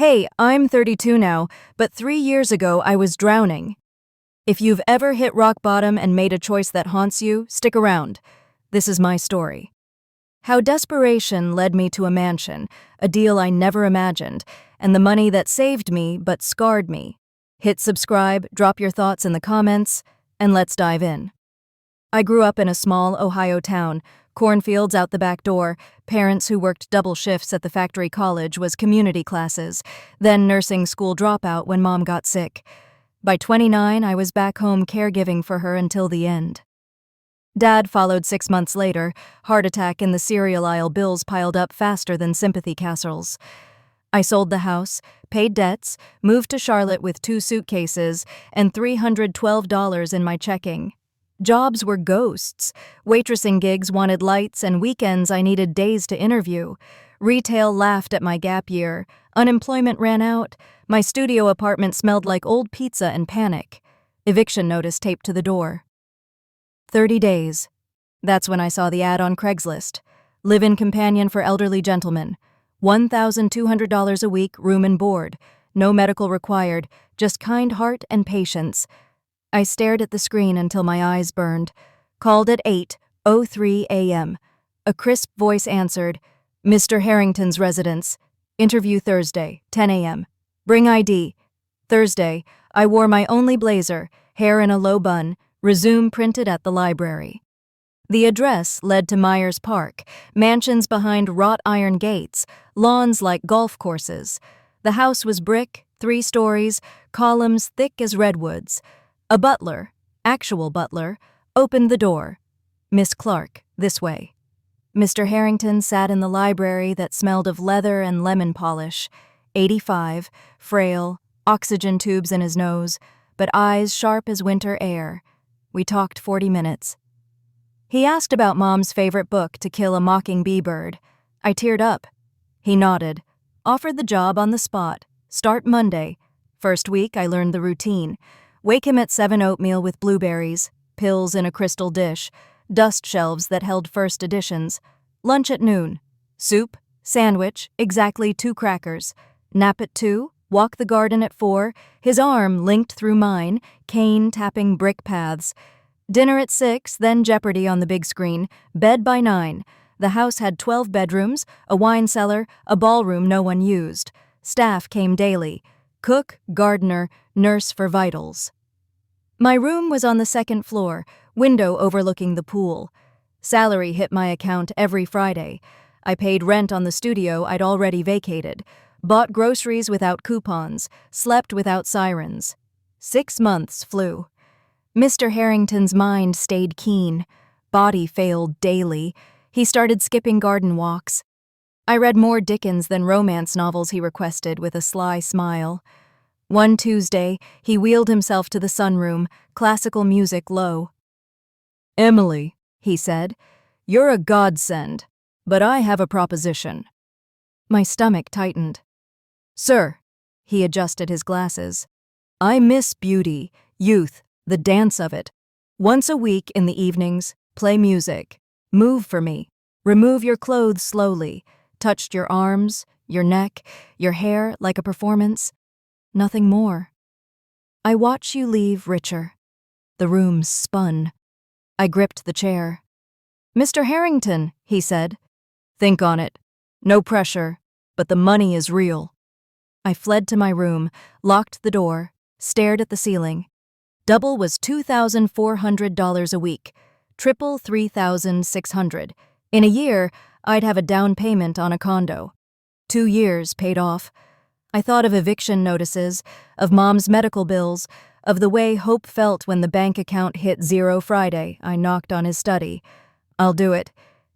Hey, I'm 32 now, but 3 years ago I was drowning. If you've ever hit rock bottom and made a choice that haunts you, stick around. This is my story. How desperation led me to a mansion, a deal I never imagined, and the money that saved me but scarred me. Hit subscribe, drop your thoughts in the comments, and let's dive in. I grew up in a small Ohio town, cornfields out the back door, parents who worked double shifts at the factory college was community classes, then nursing school dropout when mom got sick. By 29, I was back home caregiving for her until the end. Dad followed 6 months later, heart attack in the cereal aisle, bills piled up faster than sympathy casseroles. I sold the house, paid debts, moved to Charlotte with 2 suitcases, and $312 in my checking. Jobs were ghosts. Waitressing gigs wanted lights, and weekends I needed days to interview. Retail laughed at my gap year. Unemployment ran out. My studio apartment smelled like old pizza and panic. Eviction notice taped to the door. 30 days. That's when I saw the ad on Craigslist. Live-in companion for elderly gentlemen. $1,200 a week, room and board. No medical required, just kind heart and patience. I stared at the screen until my eyes burned. Called at 8:03 a.m. A crisp voice answered, "Mr. Harrington's residence. Interview Thursday, 10 a.m. Bring ID." Thursday, I wore my only blazer, hair in a low bun, resume printed at the library. The address led to Myers Park, mansions behind wrought iron gates, lawns like golf courses. The house was brick, 3 stories, columns thick as redwoods. A butler, actual butler, opened the door. "Miss Clark, this way." Mr. Harrington sat in the library that smelled of leather and lemon polish. 85, frail, oxygen tubes in his nose, but eyes sharp as winter air. We talked 40 minutes. He asked about Mom's favorite book, To Kill a Mockingbee Bird. I teared up. He nodded. Offered the job on the spot. Start Monday. First week, I learned the routine. Wake him at 7 oatmeal with blueberries, pills in a crystal dish, dust shelves that held first editions. Lunch at noon. Soup, sandwich, exactly 2 crackers. Nap at 2, walk the garden at 4, his arm linked through mine, cane tapping brick paths. Dinner at 6, then Jeopardy on the big screen. Bed by 9. The house had 12 bedrooms, a wine cellar, a ballroom no one used. Staff came daily. Cook, gardener, nurse for vitals. My room was on the 2nd floor, window overlooking the pool. Salary hit my account every Friday. I paid rent on the studio I'd already vacated, bought groceries without coupons, slept without sirens. 6 months flew. Mr. Harrington's mind stayed keen. Body failed daily. He started skipping garden walks. I read more Dickens than romance novels he requested with a sly smile. One Tuesday, he wheeled himself to the sunroom, classical music low. "Emily," he said, "you're a godsend, but I have a proposition." My stomach tightened. "Sir," he adjusted his glasses, "I miss beauty, youth, the dance of it. Once a week in the evenings, play music. Move for me. Remove your clothes slowly. Touched your arms, your neck, your hair like a performance. Nothing more. I watch you leave richer." The room spun. I gripped the chair. "Mr. Harrington," he said. "Think on it. No pressure, but the money is real." I fled to my room, locked the door, stared at the ceiling. Double was $2,400 a week. Triple $3,600. In a year, I'd have a down payment on a condo. 2 years paid off. I thought of eviction notices, of Mom's medical bills, of the way Hope felt when the bank account hit 0 Friday. I knocked on his study. "I'll do it."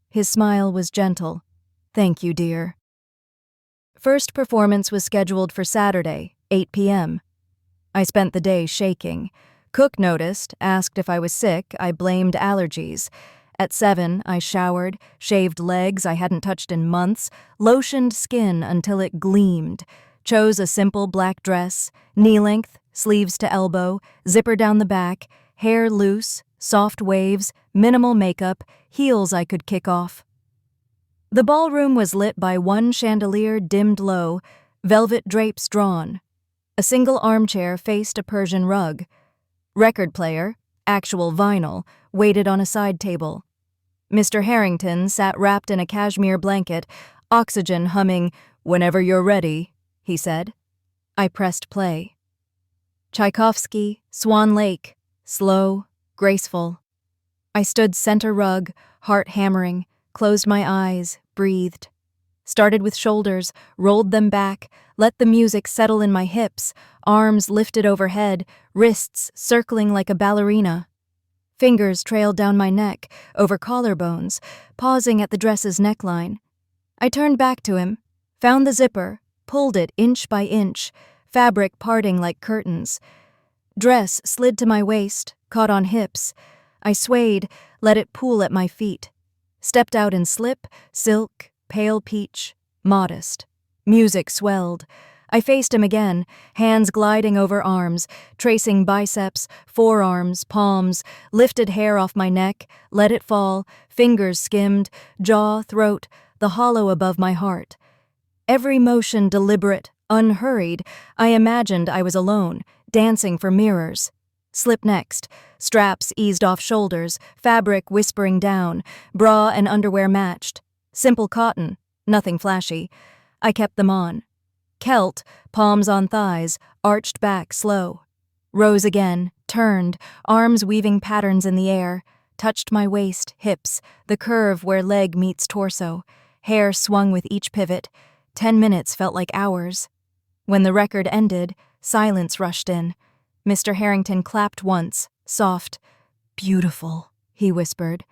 His smile was gentle. "Thank you, dear." First performance was scheduled for Saturday, 8 p.m. I spent the day shaking. Cook noticed, asked if I was sick. I blamed allergies. At 7, I showered, shaved legs I hadn't touched in months, lotioned skin until it gleamed, chose a simple black dress, knee-length, sleeves to elbow, zipper down the back, hair loose, soft waves, minimal makeup, heels I could kick off. The ballroom was lit by one chandelier dimmed low, velvet drapes drawn. A single armchair faced a Persian rug. Record player, actual vinyl, waited on a side table. Mr. Harrington sat wrapped in a cashmere blanket, oxygen humming, "Whenever you're ready," he said. I pressed play. Tchaikovsky, Swan Lake, slow, graceful. I stood center rug, heart hammering, closed my eyes, breathed. Started with shoulders, rolled them back, let the music settle in my hips, arms lifted overhead, wrists circling like a ballerina. Fingers trailed down my neck, over collarbones, pausing at the dress's neckline. I turned back to him, found the zipper, pulled it inch by inch, fabric parting like curtains. Dress slid to my waist, caught on hips. I swayed, let it pool at my feet. Stepped out in slip, silk, pale peach, modest. Music swelled. I faced him again, hands gliding over arms, tracing biceps, forearms, palms, lifted hair off my neck, let it fall, fingers skimmed, jaw, throat, the hollow above my heart. Every motion deliberate, unhurried, I imagined I was alone, dancing for mirrors. Slip next, straps eased off shoulders, fabric whispering down, bra and underwear matched. Simple cotton, nothing flashy. I kept them on. Celt, palms on thighs, arched back slow. Rose again, turned, arms weaving patterns in the air, touched my waist, hips, the curve where leg meets torso. Hair swung with each pivot. 10 minutes felt like hours. When the record ended, silence rushed in. Mr. Harrington clapped once, soft. "Beautiful," he whispered.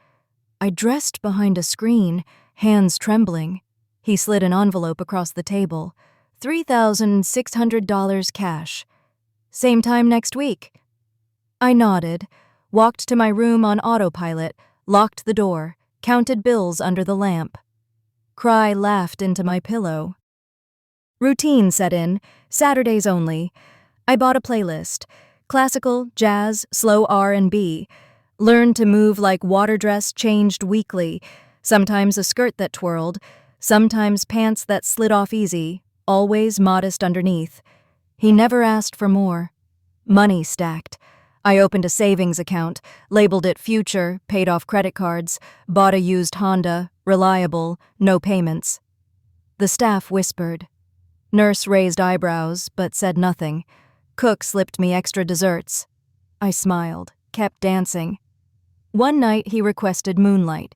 I dressed behind a screen, hands trembling. He slid an envelope across the table. $3,600 cash. "Same time next week." I nodded, walked to my room on autopilot, locked the door, counted bills under the lamp. Cry laughed into my pillow. Routine set in, Saturdays only. I bought a playlist. Classical, jazz, slow R&B. Learned to move like water dress changed weekly. Sometimes a skirt that twirled, sometimes pants that slid off easy, always modest underneath. He never asked for more. Money stacked. I opened a savings account, labeled it Future, paid off credit cards, bought a used Honda, reliable, no payments. The staff whispered. Nurse raised eyebrows, but said nothing. Cook slipped me extra desserts. I smiled, kept dancing. One night he requested moonlight.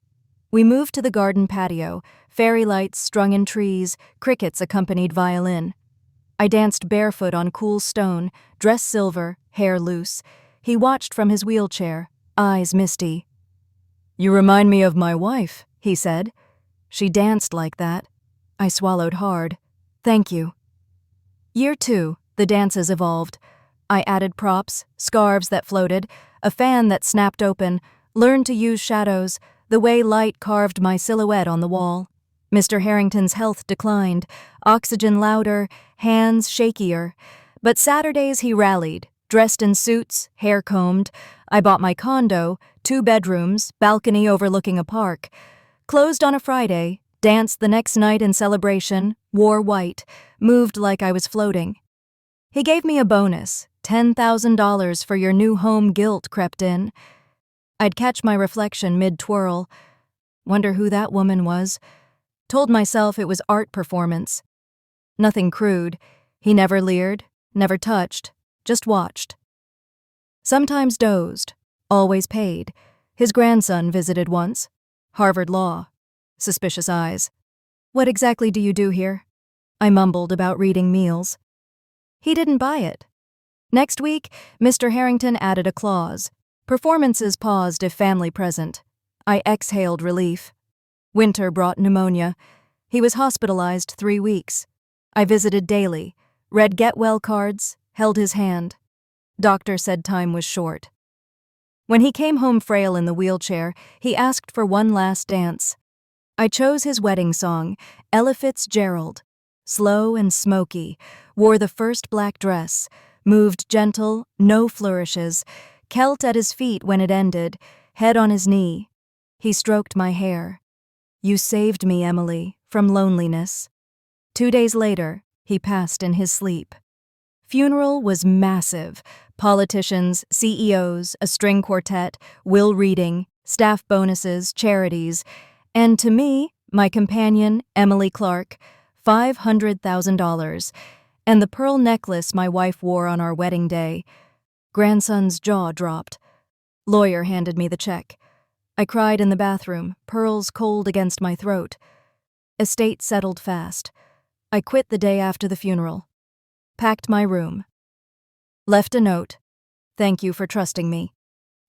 We moved to the garden patio, fairy lights strung in trees, crickets accompanied violin. I danced barefoot on cool stone, dress silver, hair loose. He watched from his wheelchair, eyes misty. "You remind me of my wife," he said. She danced like that. I swallowed hard. "Thank you." Year 2, the dances evolved. I added props, scarves that floated, a fan that snapped open, learned to use shadows, the way light carved my silhouette on the wall. Mr. Harrington's health declined, oxygen louder, hands shakier. But Saturdays he rallied, dressed in suits, hair combed. I bought my condo, 2 bedrooms, balcony overlooking a park. Closed on a Friday, danced the next night in celebration, wore white, moved like I was floating. He gave me a bonus, $10,000 for your new home guilt crept in. I'd catch my reflection mid-twirl. Wonder who that woman was. Told myself it was art performance. Nothing crude. He never leered, never touched, just watched. Sometimes dozed, always paid. His grandson visited once. Harvard Law. Suspicious eyes. "What exactly do you do here?" I mumbled about reading meals. He didn't buy it. Next week, Mr. Harrington added a clause. Performances paused if family present. I exhaled relief. Winter brought pneumonia. He was hospitalized 3 weeks. I visited daily, read get-well cards, held his hand. Doctor said time was short. When he came home frail in the wheelchair, he asked for one last dance. I chose his wedding song, Ella Fitzgerald. Slow and smoky, wore the first black dress, moved gentle, no flourishes, Celt at his feet when it ended, head on his knee. He stroked my hair. "You saved me, Emily, from loneliness." 2 days later, He passed in his sleep. Funeral was massive. Politicians, CEOs, a string quartet, will reading, staff bonuses, charities, and to me, my companion, Emily Clark, $500,000, and the pearl necklace my wife wore on our wedding day. Grandson's jaw dropped. Lawyer handed me the check. I cried in the bathroom, pearls cold against my throat. Estate settled fast. I quit the day after the funeral. Packed my room. Left a note. Thank you for trusting me.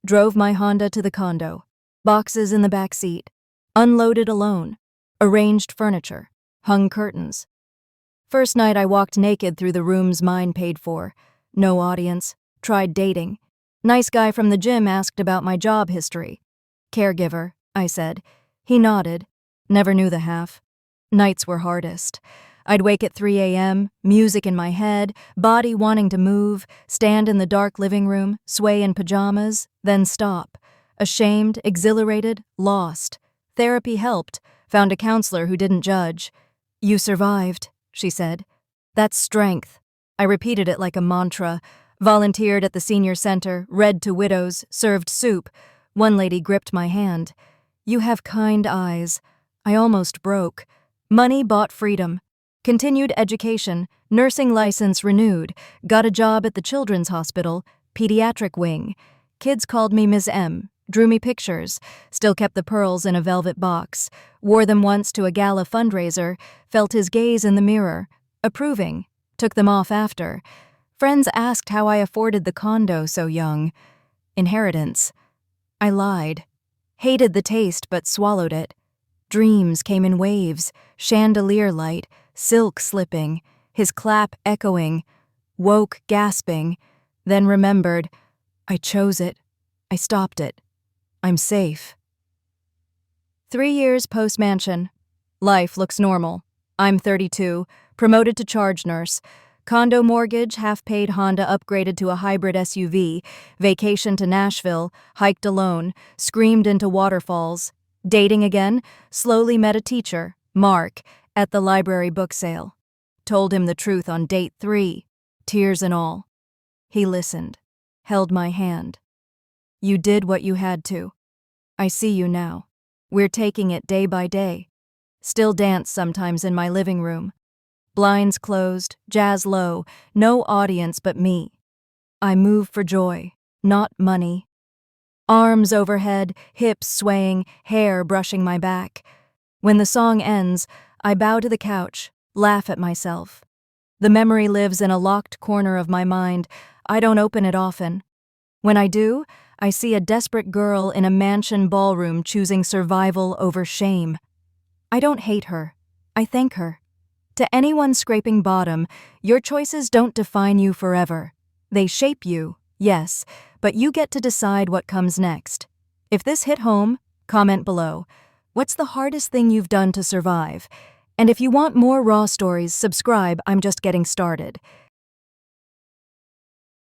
Drove my Honda to the condo. Boxes in the back seat. Unloaded alone. Arranged furniture. Hung curtains. First night I walked naked through the rooms mine paid for. No audience. Tried dating. Nice guy from the gym asked about my job history. Caregiver, I said. He nodded. Never knew the half. Nights were hardest. I'd wake at 3 a.m., music in my head, body wanting to move, stand in the dark living room, sway in pajamas, then stop. Ashamed, exhilarated, lost. Therapy helped. Found a counselor who didn't judge. You survived, she said. That's strength. I repeated it like a mantra. Volunteered at the senior center, read to widows, served soup. One lady gripped my hand. You have kind eyes. I almost broke. Money bought freedom. Continued education, nursing license renewed, got a job at the children's hospital, pediatric wing. Kids called me Ms. M, drew me pictures, still kept the pearls in a velvet box, wore them once to a gala fundraiser, felt his gaze in the mirror, approving, took them off after. Friends asked how I afforded the condo so young. Inheritance. I lied. Hated the taste but swallowed it. Dreams came in waves, chandelier light, silk slipping, his clap echoing, woke gasping, then remembered, I chose it. I stopped it. I'm safe. 3 years post-mansion. Life looks normal. I'm 32, promoted to charge nurse. Condo mortgage, half-paid Honda upgraded to a hybrid SUV, vacation to Nashville, hiked alone, screamed into waterfalls. Dating again, slowly met a teacher, Mark, at the library book sale. Told him the truth on date 3, tears and all. He listened, held my hand. You did what you had to. I see you now. We're taking it day by day. Still dance sometimes in my living room. Blinds closed, jazz low, no audience but me. I move for joy, not money. Arms overhead, hips swaying, hair brushing my back. When the song ends, I bow to the couch, laugh at myself. The memory lives in a locked corner of my mind. I don't open it often. When I do, I see a desperate girl in a mansion ballroom choosing survival over shame. I don't hate her. I thank her. To anyone scraping bottom, your choices don't define you forever. They shape you, yes, but you get to decide what comes next. If this hit home, comment below. What's the hardest thing you've done to survive? And if you want more raw stories, subscribe. I'm just getting started.